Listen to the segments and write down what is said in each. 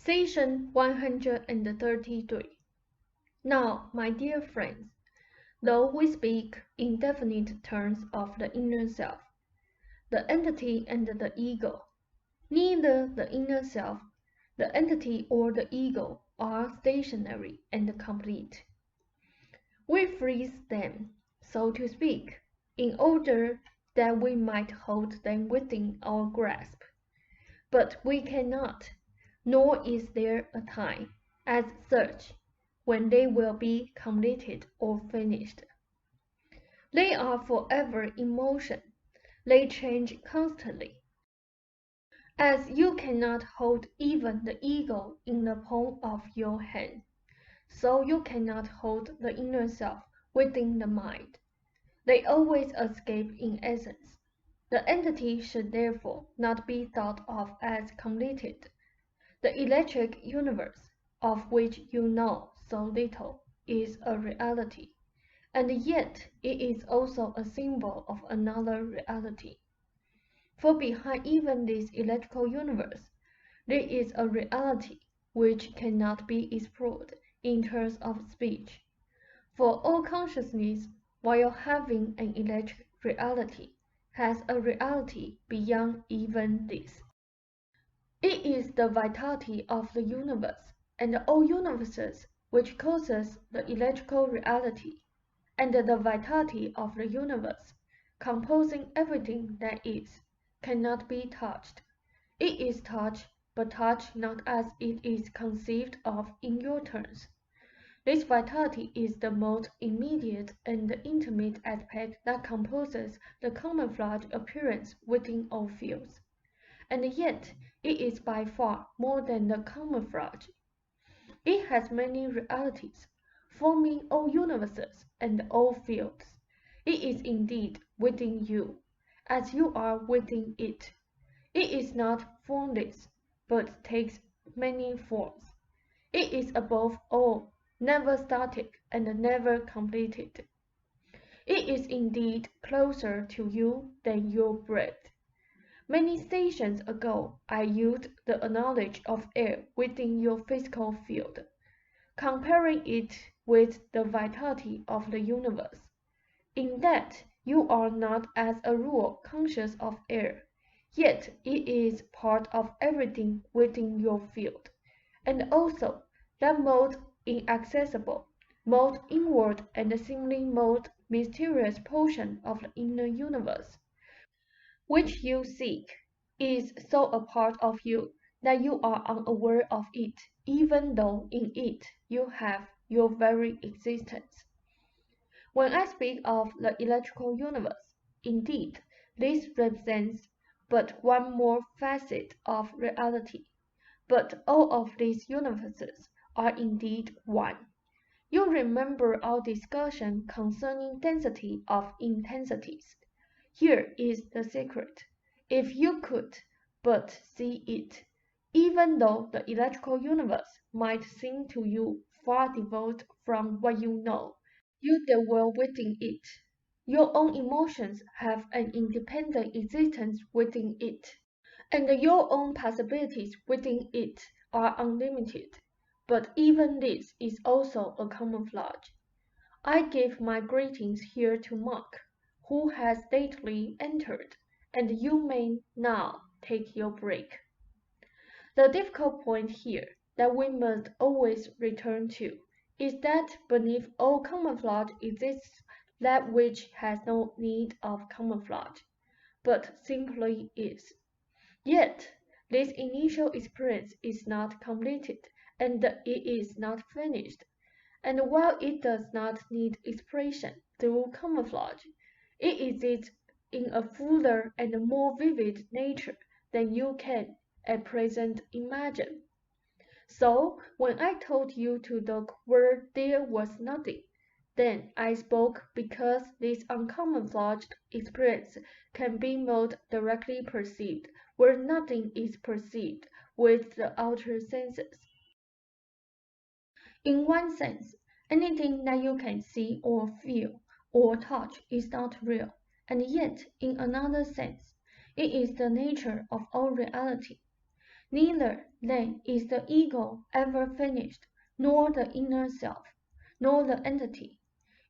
Session 133. Now, my dear friends, though we speak in definite terms of the inner self, the entity and the ego, neither the inner self, the entity or the ego are stationary and complete. We freeze them, so to speak, in order that we might hold them within our grasp. But we cannot, nor is there a time, as such, when they will be completed or finished. They are forever in motion. They change constantly. As you cannot hold even the ego in the palm of your hand, so you cannot hold the inner self within the mind. They always escape in essence. The entity should therefore not be thought of as completed. The electric universe, of which you know so little, is a reality, and yet it is also a symbol of another reality. For behind even this electrical universe, there is a reality which cannot be explored in terms of speech. For all consciousness, while having an electric reality, has a reality beyond even this. It is the vitality of the universe and all universes which causes the electrical reality, and the vitality of the universe, composing everything that is, cannot be touched. It is touched, but touched not as it is conceived of in your terms. This vitality is the most immediate and intimate aspect that composes the camouflage appearance within all fields. And yet, it is by far more than the camouflage. It has many realities, forming all universes and all fields. It is indeed within you, as you are within it. It is not formless, but takes many forms. It is above all, never static and never completed. It is indeed closer to you than your breath. Many stations ago, I used the analogy of air within your physical field, comparing it with the vitality of the universe, in that you are not as a rule conscious of air, yet it is part of everything within your field, and also that most inaccessible, most inward and seemingly most mysterious portion of the inner universe, which you seek, is so a part of you that you are unaware of it, even though in it you have your very existence. When I speak of the electrical universe, indeed, this represents but one more facet of reality, but all of these universes are indeed one. You remember our discussion concerning density of intensities. Here is the secret. If you could but see it, even though the electrical universe might seem to you far devoid from what you know, you dwell within it. Your own emotions have an independent existence within it, and your own possibilities within it are unlimited. But even this is also a camouflage. I give my greetings here to Mark, who has lately entered, and you may now take your break. The difficult point here that we must always return to is that beneath all camouflage exists that which has no need of camouflage, but simply is. Yet, this initial experience is not completed, and it is not finished. And while it does not need expression through camouflage, it exists in a fuller and more vivid nature than you can at present imagine. So, when I told you to look where there was nothing, then I spoke because this uncamouflaged experience can be most directly perceived where nothing is perceived with the outer senses. In one sense, anything that you can see or feel or touch is not real, and yet in another sense, it is the nature of all reality. Neither, then, is the ego ever finished, nor the inner self, nor the entity.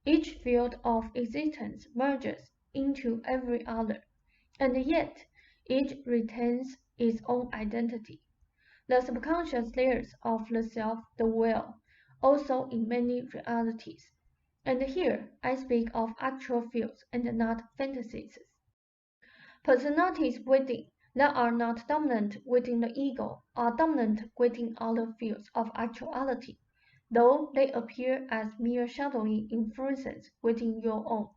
Each field of existence merges into every other, and yet each retains its own identity. The subconscious layers of the self dwell also in many realities, and here I speak of actual fields and not fantasies. Personalities within that are not dominant within the ego are dominant within other fields of actuality, though they appear as mere shadowy influences within your own.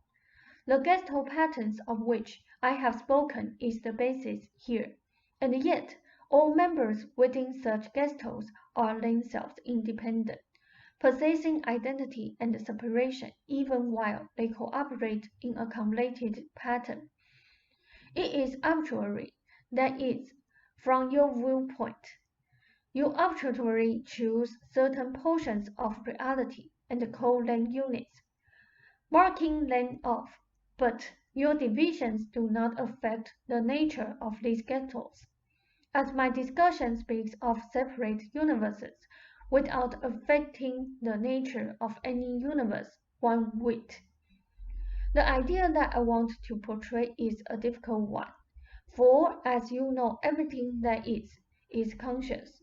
The gestalt patterns of which I have spoken is the basis here, and yet all members within such gestalts are themselves independent, possessing identity and separation even while they cooperate in a completed pattern. It is arbitrary, that is, from your viewpoint. You arbitrarily choose certain portions of reality and call them units, marking them off, but your divisions do not affect the nature of these gestalts. As my discussion speaks of separate universes without affecting the nature of any universe one whit. The idea that I want to portray is a difficult one, for as you know, everything that is conscious,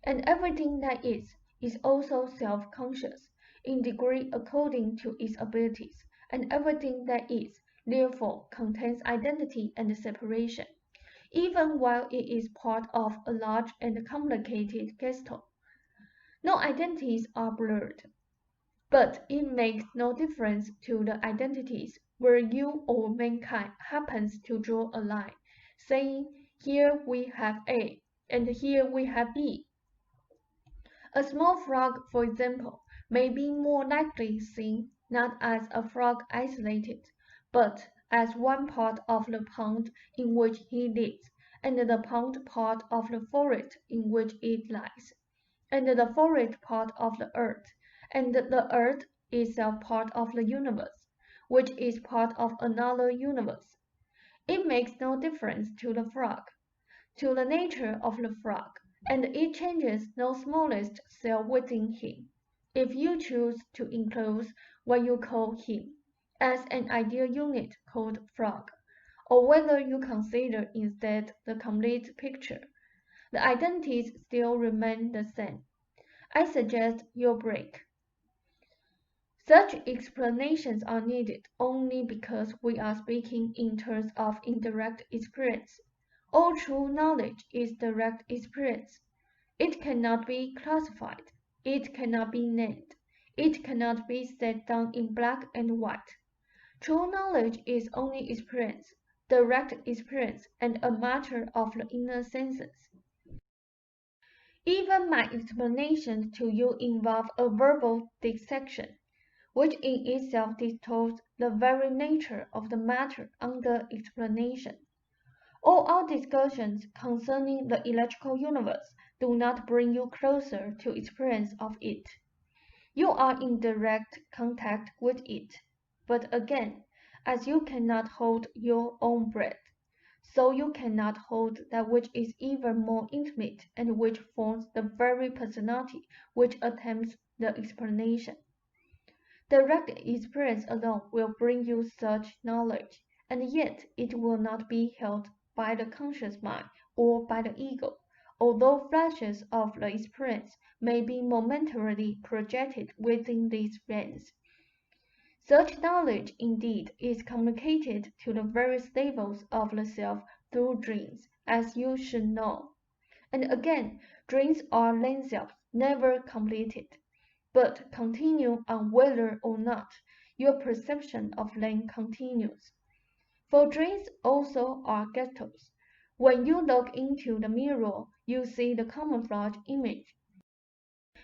and everything that is also self-conscious in degree according to its abilities, and everything that is, therefore, contains identity and separation, even while it is part of a large and complicated gestalt. No identities are blurred. But it makes no difference to the identities where you or mankind happens to draw a line, saying, here we have A, and here we have B. A small frog, for example, may be more likely seen not as a frog isolated, but as one part of the pond in which he lives, and the pond part of the forest in which it lies, and the forest part of the earth, and the earth itself part of the universe, which is part of another universe. It makes no difference to the frog, to the nature of the frog, and it changes no smallest cell within him, if you choose to enclose what you call him as an ideal unit called frog, or whether you consider instead the complete picture. The identities still remain the same. I suggest you break. Such explanations are needed only because we are speaking in terms of indirect experience. All true knowledge is direct experience. It cannot be classified. It cannot be named. It cannot be set down in black and white. True knowledge is only experience, direct experience, and a matter of the inner senses. Even my explanations to you involve a verbal dissection, which in itself distorts the very nature of the matter under explanation. All our discussions concerning the electrical universe do not bring you closer to experience of it. You are in direct contact with it, but again, as you cannot hold your own breath, so you cannot hold that which is even more intimate and which forms the very personality which attempts the explanation. Direct experience alone will bring you such knowledge, and yet it will not be held by the conscious mind or by the ego, although flashes of the experience may be momentarily projected within these ranks. Such knowledge, indeed, is communicated to the various levels of the self through dreams, as you should know. And again, dreams are themselves never completed, but continue on whether or not your perception of them continues. For dreams also are gestalts. When you look into the mirror, you see the camouflage image.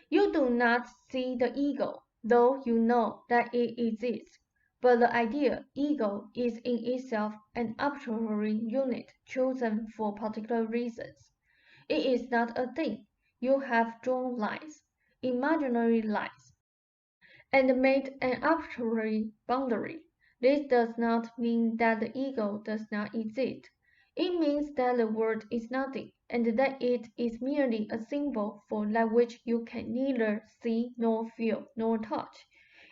You do not see the ego, though you know that it exists. But the idea ego is in itself an arbitrary unit chosen for particular reasons. It is not a thing. You have drawn lines, imaginary lines, and made an arbitrary boundary. This does not mean that the ego does not exist. It means that the world is nothing, and that it is merely a symbol for that which you can neither see nor feel nor touch.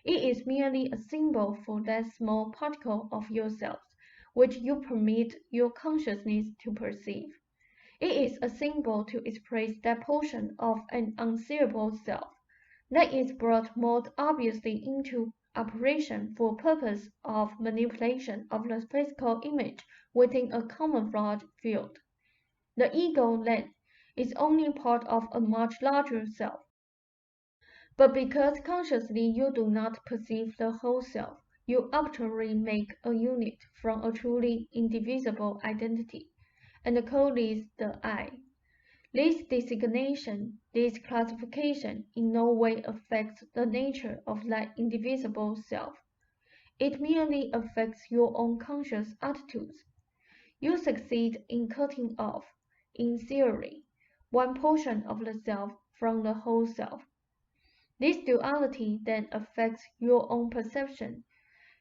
It is merely a symbol for that small particle of yourselves which you permit your consciousness to perceive. It is a symbol to express that portion of an unseeable self that is brought most obviously into operation for purpose of manipulation of the physical image within a camouflage field. The ego, then, is only part of a much larger self. But because consciously you do not perceive the whole self, you arbitrarily make a unit from a truly indivisible identity, and call this the I. This designation, this classification in no way affects the nature of that indivisible self. It merely affects your own conscious attitudes. You succeed in cutting off, in theory, one portion of the self from the whole self. This duality then affects your own perception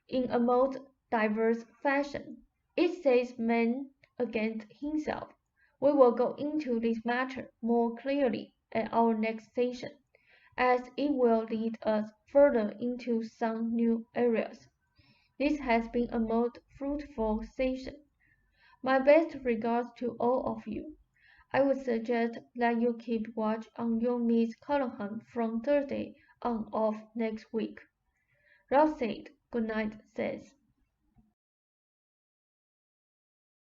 in a most diverse fashion. It says man against himself. We will go into this matter more clearly at our next session, as it will lead us further into some new areas. This has been a most fruitful session. My best regards to all of you. I would suggest that you keep watch on your Miss Callahan from Thursday on of next week. Ralph said, "Good night," says.